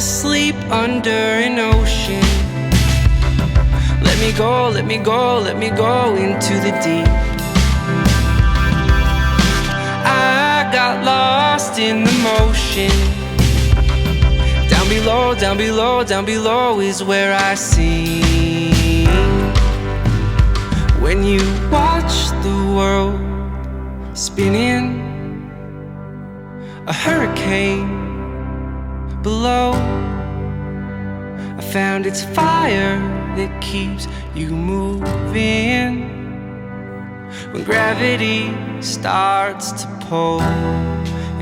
asleep under an ocean. Let me go, let me go, let me go into the deep. I got lost in the motion. Down below, down below, down below is where I sing. When you watch the world spinning, a hurricane below, I found it's fire that keeps you moving. When gravity starts to pull,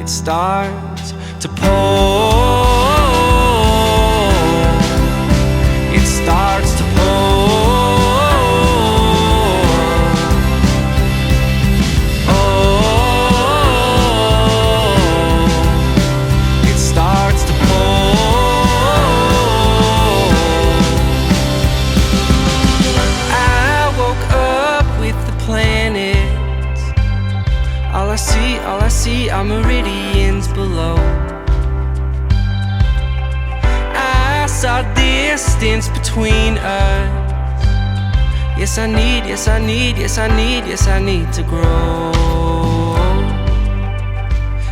it starts to pull. It starts to pull. All I see are meridians below. I saw distance between us. Yes, I need, yes, I need, yes, I need, yes, I need to grow.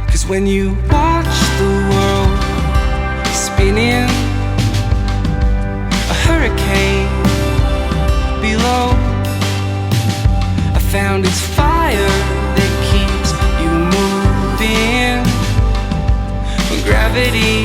'Cause when you watch the world spinning, a hurricane below, I found it's fire that keeps you moving. When gravity